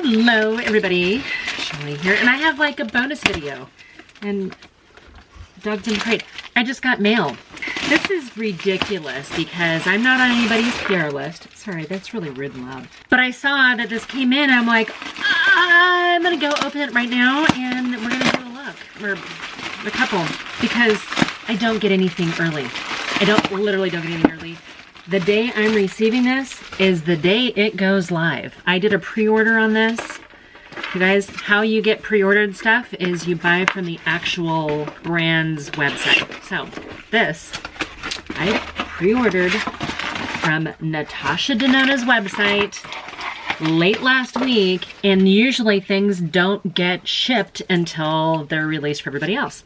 Hello everybody, Shelley here, and I have like a bonus video, and Doug's in the crate. I just got mail. This is ridiculous because I'm not on anybody's PR list. Sorry, that's really rude and loud. But I saw that this came in and I'm like, I'm gonna go open it right now and we're gonna do a look, or a couple, because I don't get anything early. Literally don't get anything early. The day I'm receiving this is the day it goes live. I did a pre-order on this. You guys, how you get pre-ordered stuff is you buy from the actual brand's website. So this, I pre-ordered from Natasha Denona's website late last week, and usually things don't get shipped until they're released for everybody else.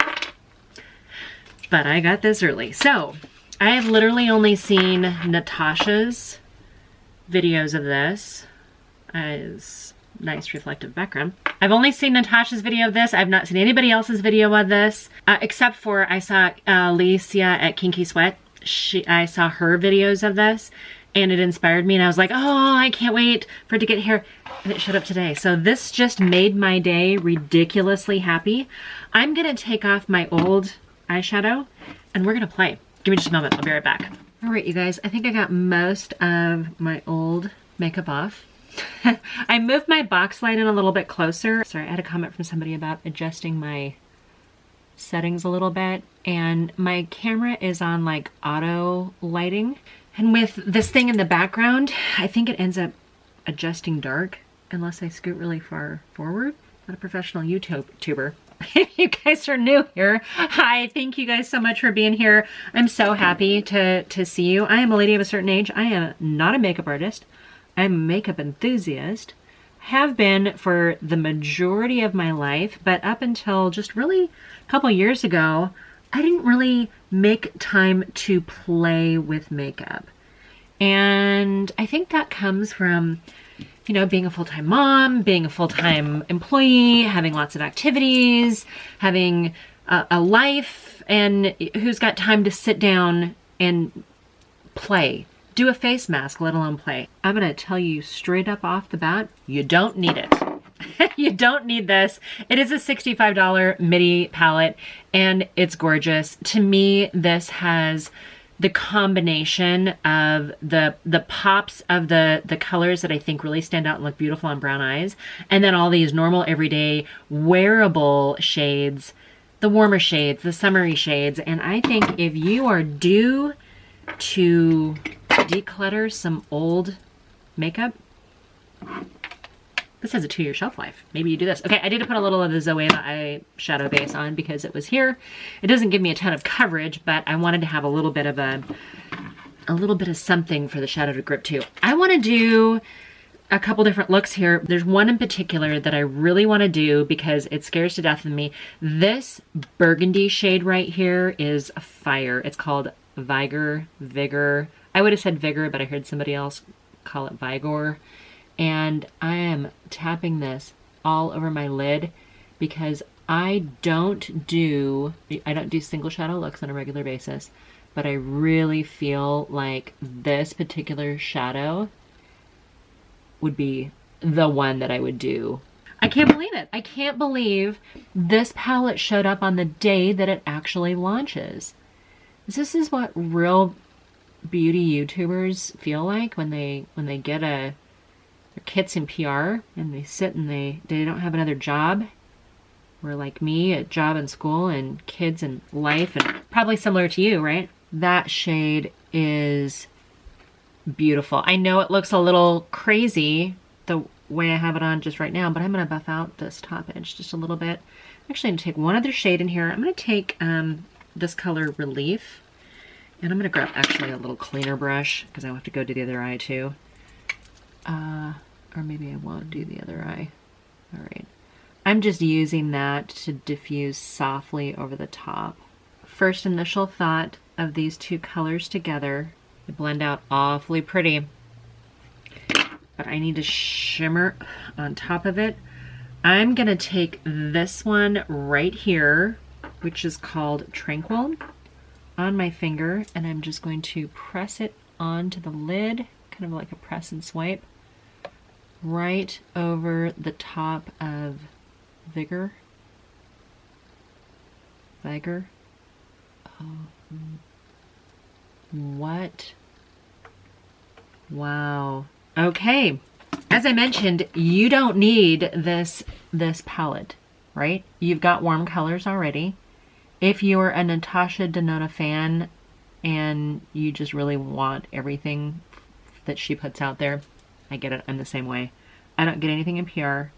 But I got this early. So I have literally only seen Natasha's videos of this. As nice reflective background. I've only seen Natasha's video of this. I've not seen anybody else's video of this, except for I saw Alicia at Kinky Sweat. I saw her videos of this, and it inspired me, and I was like, oh, I can't wait for it to get here, and it showed up today. So this just made my day ridiculously happy. I'm gonna take off my old eyeshadow, and we're gonna play. Give me just a moment, I'll be right back. All right, you guys, I think I got most of my old makeup off. I moved my box light in a little bit closer. Sorry, I had a comment from somebody about adjusting my settings a little bit, and my camera is on like auto lighting. And with this thing in the background, I think it ends up adjusting dark unless I scoot really far forward. I'm not a professional YouTuber. If you guys are new here, hi, thank you guys so much for being here. I'm so happy to see you. I am a lady of a certain age. I am not a makeup artist. I'm a makeup enthusiast. Have been for the majority of my life, but up until just really a couple years ago, I didn't really make time to play with makeup. And I think that comes from, you know, being a full-time mom, being a full-time employee, having lots of activities, having a life, and who's got time to sit down and play. Do a face mask, let alone play. I'm gonna tell you straight up off the bat, you don't need it. You don't need this. It is a $65 MIDI palette, and it's gorgeous. To me, this has the combination of the pops of the colors that I think really stand out and look beautiful on brown eyes, and then all these normal, everyday, wearable shades, the warmer shades, the summery shades. And I think if you are due to declutter some old makeup, this has a 2-year shelf life. Maybe you do this. Okay, I did put a little of the Zoeva eyeshadow base on because it was here. It doesn't give me a ton of coverage, but I wanted to have a little bit of something for the shadow to grip to. I want to do a couple different looks here. There's one in particular that I really want to do because it scares to death of me. This burgundy shade right here is a fire. It's called Vigor. I would have said Vigor, but I heard somebody else call it Vigor. And I am tapping this all over my lid because I don't do single shadow looks on a regular basis, but I really feel like this particular shadow would be the one that I would do. I can't believe it. I can't believe this palette showed up on the day that it actually launches. This is what real beauty YouTubers feel like when they get their kits in PR and they sit and they don't have another job. Or like me, a job and school and kids and life, and probably similar to you, right? That shade is beautiful. I know it looks a little crazy the way I have it on just right now, but I'm gonna buff out this top edge just a little bit. I'm actually gonna take one other shade in here. I'm gonna take this color Relief, and I'm gonna grab actually a little cleaner brush because I have to go to the other eye too. Or maybe I won't do the other eye. All right. I'm just using that to diffuse softly over the top. First initial thought of these two colors together, they blend out awfully pretty. But I need to shimmer on top of it. I'm gonna take this one right here, which is called Tranquil, on my finger, and I'm just going to press it onto the lid, kind of like a press and swipe, right over the top of Vigor. Oh, what? Wow. Okay. As I mentioned, you don't need this palette, right? You've got warm colors already. If you're a Natasha Denona fan and you just really want everything that she puts out there, I get it. I'm the same way. I don't get anything in PR,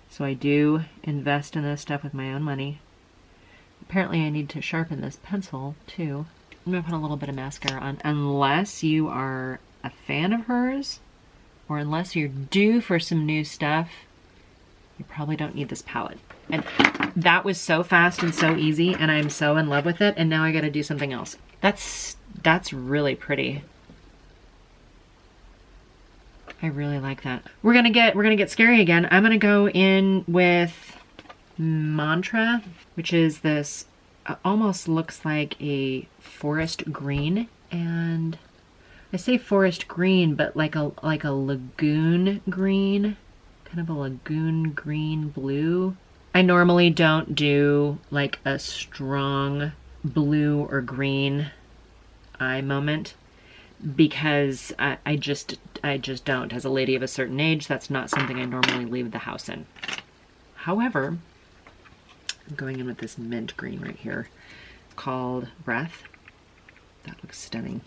so I do invest in this stuff with my own money. Apparently I need to sharpen this pencil too. I'm gonna put a little bit of mascara on, unless you are a fan of hers, or unless you're due for some new stuff. You probably don't need this palette. And that was so fast and so easy, and I'm so in love with it, and now I gotta do something else. That's really pretty. I really like that. We're gonna get scary again. I'm gonna go in with Mantra, which is this almost looks like a forest green, and I say forest green, but like a lagoon green, kind of a lagoon green blue. I normally don't do like a strong blue or green eye moment because I just don't. As a lady of a certain age, that's not something I normally leave the house in. However, I'm going in with this mint green right here called Breath. That looks stunning.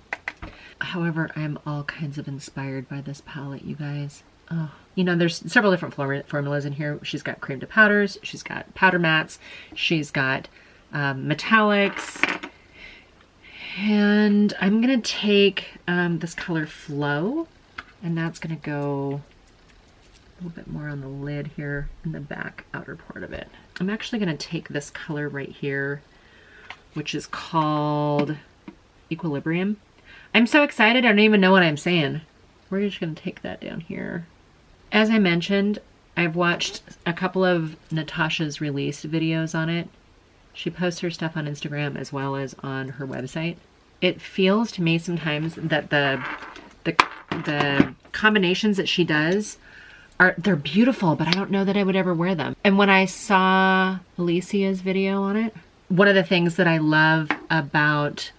However, I'm all kinds of inspired by this palette, you guys. Oh, you know, there's several different formulas in here. She's got cream to powders, she's got powder mattes, she's got metallics, and I'm gonna take this color Flow, and that's gonna go a little bit more on the lid here in the back outer part of it. I'm actually gonna take this color right here, which is called Equilibrium. I'm so excited, I don't even know what I'm saying. We're just gonna take that down here. As I mentioned, I've watched a couple of Natasha's released videos on it. She posts her stuff on Instagram as well as on her website. It feels to me sometimes that the combinations that she does they're beautiful, but I don't know that I would ever wear them. And when I saw Alicia's video on it, one of the things that I love about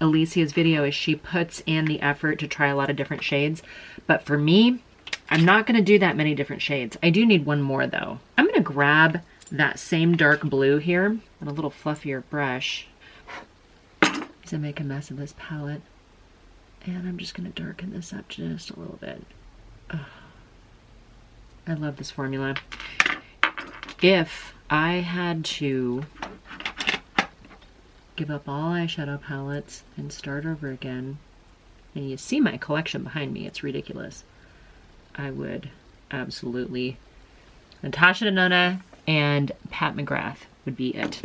Alicia's video is she puts in the effort to try a lot of different shades. But for me, I'm not going to do that many different shades. I do need one more though. I'm going to grab that same dark blue here and a little fluffier brush to make a mess of this palette. And I'm just going to darken this up just a little bit. Oh, I love this formula. If I had to give up all eyeshadow palettes and start over again, and you see my collection behind me, it's ridiculous, I would absolutely, Natasha Denona and Pat McGrath would be it.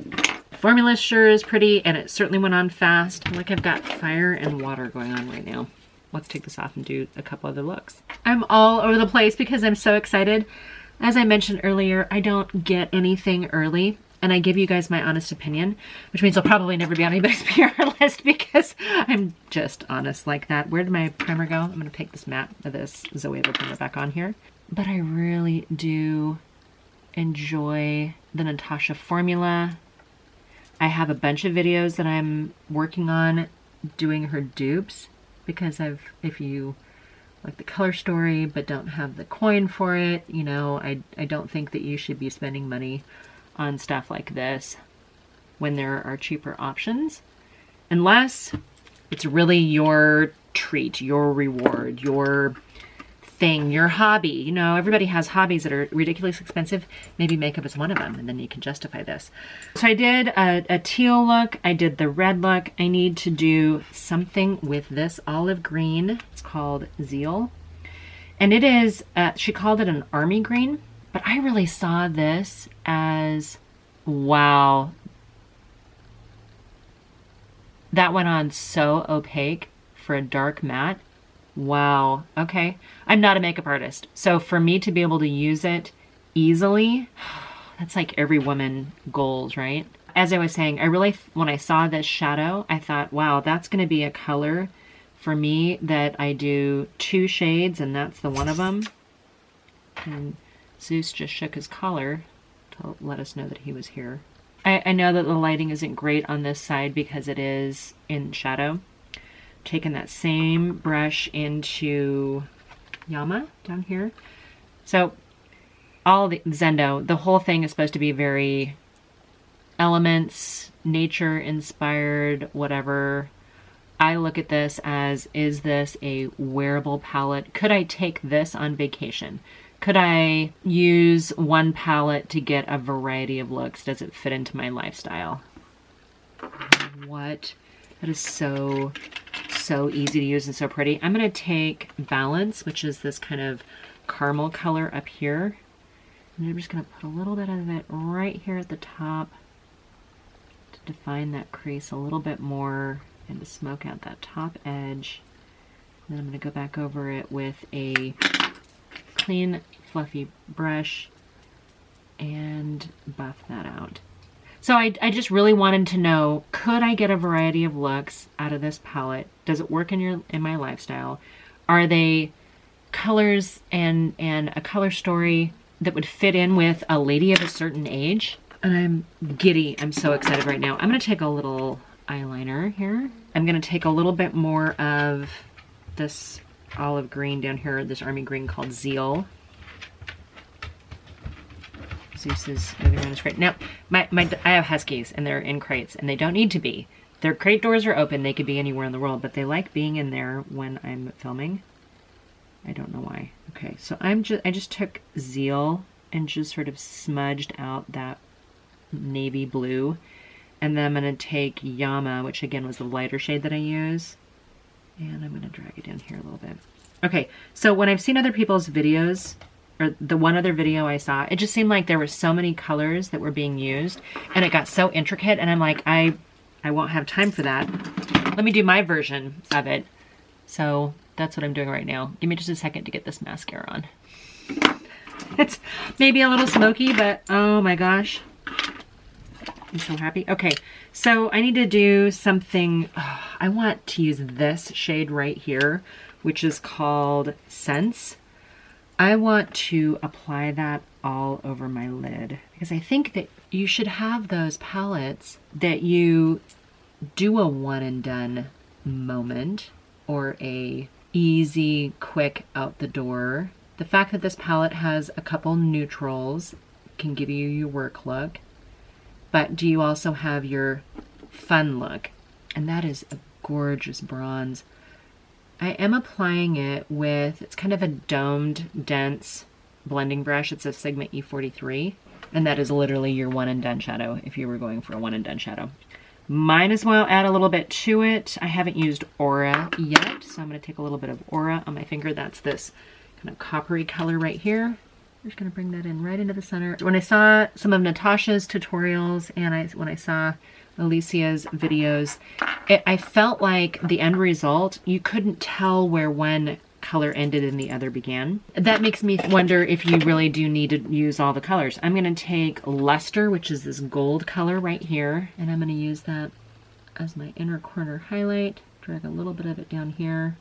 The formula sure is pretty, and it certainly went on fast. Like I've got fire and water going on right now. Let's take this off and do a couple other looks. I'm all over the place because I'm so excited. As I mentioned earlier, I don't get anything early, and I give you guys my honest opinion, which means I'll probably never be on anybody's PR list because I'm just honest like that. Where did my primer go? I'm gonna take this matte, this Zoeva primer back on here. But I really do enjoy the Natasha formula. I have a bunch of videos that I'm working on doing her dupes because if you like the color story but don't have the coin for it, you know, I don't think that you should be spending money on stuff like this when there are cheaper options, unless it's really your treat, your reward, your thing, your hobby. You know, everybody has hobbies that are ridiculously expensive. Maybe makeup is one of them, and then you can justify this. So I did a teal look, I did the red look. I need to do something with this olive green. It's called Zeal, and it is, she called it an army green, but I really saw this as, wow, that went on so opaque for a dark matte. Wow, okay. I'm not a makeup artist, so for me to be able to use it easily, that's like every woman goals, right? As I was saying, I really, when I saw this shadow, I thought, wow, that's gonna be a color for me that I do 2 shades, and that's the one of them. And Zeus just shook his collar to let us know that he was here. I know that the lighting isn't great on this side because it is in shadow. Taking that same brush into Yama down here. So all the Zendo, the whole thing is supposed to be very elements, nature inspired, whatever. I look at this as, is this a wearable palette? Could I take this on vacation? Could I use one palette to get a variety of looks? Does it fit into my lifestyle? What? That is so easy to use and so pretty. I'm going to take Balance, which is this kind of caramel color up here. And I'm just going to put a little bit of it right here at the top to define that crease a little bit more and to smoke out that top edge. And then I'm going to go back over it with a clean, fluffy brush and buff that out. So I just really wanted to know, could I get a variety of looks out of this palette? Does it work in my lifestyle? Are they colors and a color story that would fit in with a lady of a certain age? And I'm giddy. I'm so excited right now. I'm going to take a little eyeliner here. I'm going to take a little bit more of this olive green down here, this army green called Zeal. Zeus is moving around his crate. Now, I have huskies and they're in crates and they don't need to be. Their crate doors are open. They could be anywhere in the world, but they like being in there when I'm filming. I don't know why. Okay, so I just took Zeal and just sort of smudged out that navy blue. And then I'm going to take Yama, which again was the lighter shade that I use. And I'm going to drag it down here a little bit. Okay, so when I've seen other people's videos, or the one other video I saw, it just seemed like there were so many colors that were being used, and it got so intricate, and I'm like, I won't have time for that. Let me do my version of it. So that's what I'm doing right now. Give me just a second to get this mascara on. It's maybe a little smoky, but oh my gosh. I'm so happy. Okay, so I need to do something. I want to use this shade right here, which is called Sense. I want to apply that all over my lid because I think that you should have those palettes that you do a one and done moment or a easy, quick out the door. The fact that this palette has a couple neutrals can give you your work look. But do you also have your fun look? And that is a gorgeous bronze. I am applying it with, it's kind of a domed, dense blending brush. It's a Sigma E43. And that is literally your one and done shadow if you were going for a one and done shadow. Might as well add a little bit to it. I haven't used Aura yet, so I'm going to take a little bit of Aura on my finger. That's this kind of coppery color right here. I'm just going to bring that in right into the center. When I saw some of Natasha's tutorials and when I saw Alicia's videos, I felt like the end result, you couldn't tell where one color ended and the other began. That makes me wonder if you really do need to use all the colors. I'm going to take Luster, which is this gold color right here, and I'm going to use that as my inner corner highlight. Drag a little bit of it down here.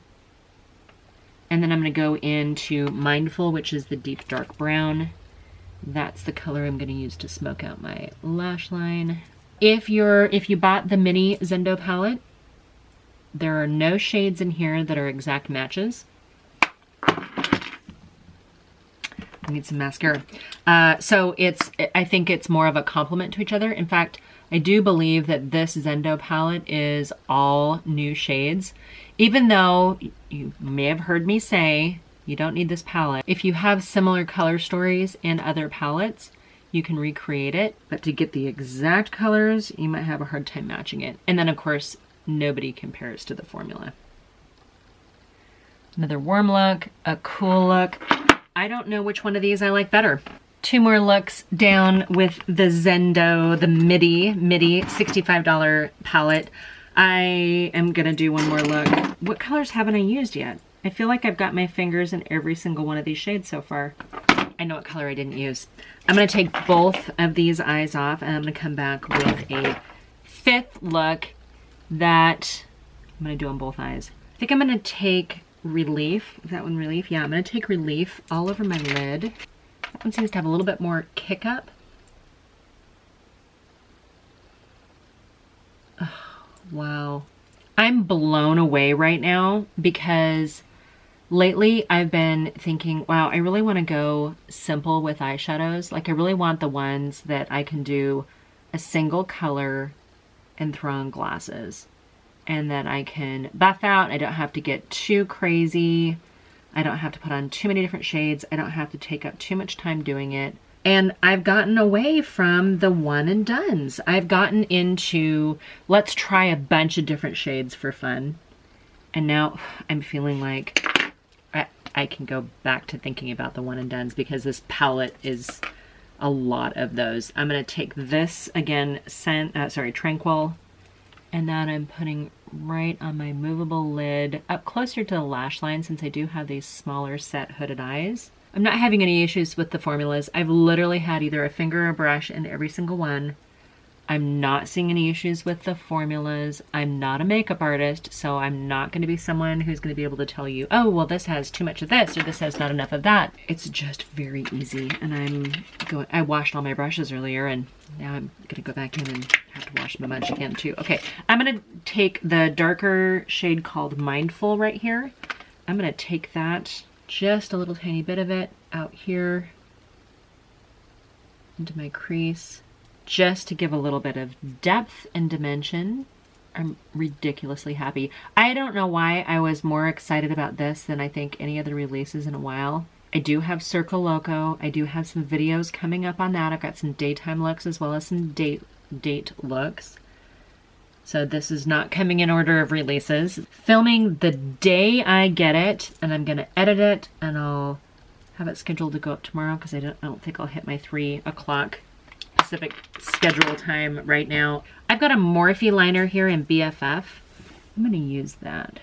And then I'm going to go into Mindful, which is the deep dark brown. That's the color I'm going to use to smoke out my lash line. If you bought the mini Zendo palette, there are no shades in here that are exact matches. I need some mascara. So I think it's more of a complement to each other. In fact, I do believe that this Zendo palette is all new shades. Even though you may have heard me say you don't need this palette. If you have similar color stories in other palettes, you can recreate it. But to get the exact colors, you might have a hard time matching it. And then of course, nobody compares to the formula. Another warm look, a cool look. I don't know which one of these I like better. Two more looks down with the Zendo, the MIDI $65 palette. I am gonna do one more look. What colors haven't I used yet? I feel like I've got my fingers in every single one of these shades so far. I know what color I didn't use. I'm gonna take both of these eyes off and I'm gonna come back with a fifth look that I'm gonna do on both eyes. I think I'm gonna take Relief. Is that one Relief? Yeah, I'm gonna take Relief all over my lid. That one seems to have a little bit more kick up. Oh, wow. I'm blown away right now because lately I've been thinking, wow, I really want to go simple with eyeshadows. Like I really want the ones that I can do a single color and throw on glasses. And that I can buff out. I don't have to get too crazy. I don't have to put on too many different shades. I don't have to take up too much time doing it. And I've gotten away from the one and dones. I've gotten into, let's try a bunch of different shades for fun. And now I'm feeling like I can go back to thinking about the one and dones because this palette is a lot of those. I'm gonna take this again, Tranquil, and that I'm putting right on my movable lid up closer to the lash line since I do have these smaller set hooded eyes. I'm not having any issues with the formulas. I've literally had either a finger or a brush in every single one. I'm not seeing any issues with the formulas. I'm not a makeup artist, so I'm not going to be someone who's going to be able to tell you, oh, well, this has too much of this or this has not enough of that. It's just very easy. And I washed all my brushes earlier and now I'm going to go back in and have to wash my bunch again too. Okay, I'm going to take the darker shade called Mindful right here. I'm going to take that, just a little tiny bit of it out here into my crease, just to give a little bit of depth and dimension. I'm ridiculously happy. I don't know why I was more excited about this than I think any other releases in a while. I do have Circo Loco. I do have some videos coming up on that. I've got some daytime looks as well as some date looks. So this is not coming in order of releases. Filming the day I get it, and I'm gonna edit it, and I'll have it scheduled to go up tomorrow because I don't think I'll hit my 3 o'clock Pacific schedule time right now. I've got a Morphe liner here in BFF. I'm gonna use that.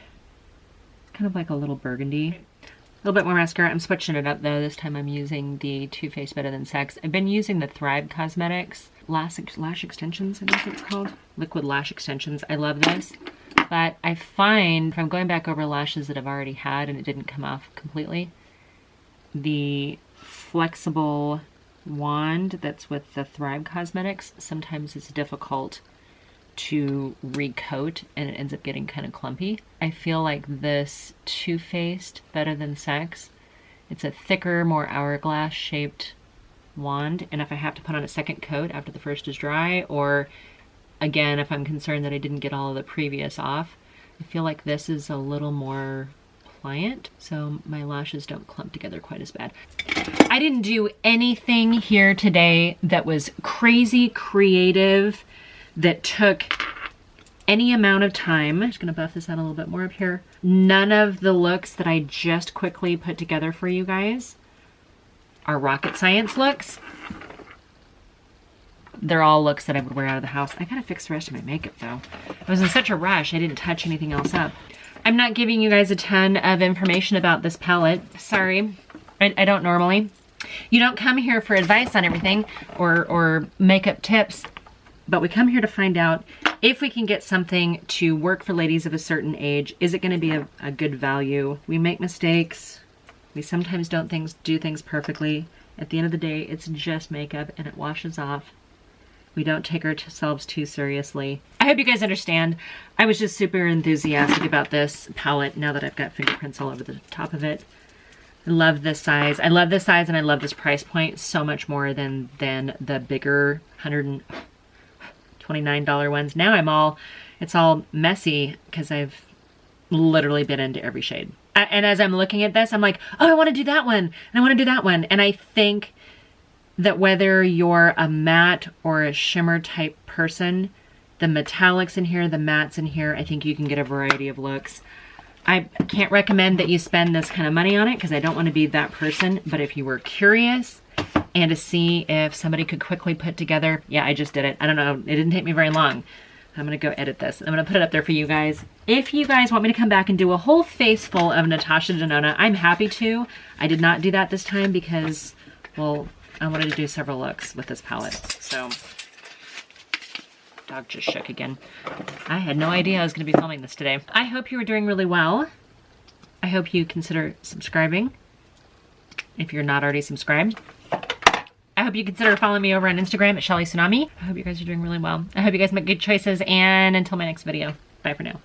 It's kind of like a little burgundy. A little bit more mascara. I'm switching it up though. This time I'm using the Too Faced Better Than Sex. I've been using the Thrive Cosmetics lash extensions, I guess it's called. Liquid lash extensions. I love this. But I find if I'm going back over lashes that I've already had and it didn't come off completely, the flexible wand that's with the Thrive Cosmetics, sometimes it's difficult to recoat and it ends up getting kind of clumpy. I feel like this Too Faced Better Than Sex, it's a thicker, more hourglass shaped wand, and if I have to put on a second coat after the first is dry, or again if I'm concerned that I didn't get all of the previous off, I feel like this is a little more pliant, so my lashes don't clump together quite as bad. I didn't do anything here today that was crazy creative, that took any amount of time. I'm just gonna buff this out a little bit more up here. None of the looks that I just quickly put together for you guys are rocket science looks. They're all looks that I would wear out of the house. I gotta fix the rest of my makeup though. I was in such a rush, I didn't touch anything else up. I'm not giving you guys a ton of information about this palette. Sorry, I don't normally. You don't come here for advice on everything or makeup tips, but we come here to find out if we can get something to work for ladies of a certain age. Is it gonna be a good value? We make mistakes. We sometimes don't do things perfectly. At the end of the day, it's just makeup and it washes off. We don't take ourselves too seriously. I hope you guys understand. I was just super enthusiastic about this palette now that I've got fingerprints all over the top of it. I love this size. I love this size and I love this price point so much more than the bigger $129 ones. Now it's all messy because I've literally been into every shade. And as I'm looking at this, I'm like, oh, I want to do that one and I want to do that one. And I think that whether you're a matte or a shimmer type person, the metallics in here, the mattes in here, I think you can get a variety of looks. I can't recommend that you spend this kind of money on it because I don't want to be that person. But if you were curious and to see if somebody could quickly put together, yeah, I just did it. I don't know. It didn't take me very long. I'm going to go edit this. I'm going to put it up there for you guys. If you guys want me to come back and do a whole face full of Natasha Denona, I'm happy to. I did not do that this time because, well, I wanted to do several looks with this palette. So, dog just shook again. I had no idea I was going to be filming this today. I hope you were doing really well. I hope you consider subscribing if you're not already subscribed. I hope you consider following me over on Instagram at Sheli Tsunami. I hope you guys are doing really well. I hope you guys make good choices, and until my next video, bye for now.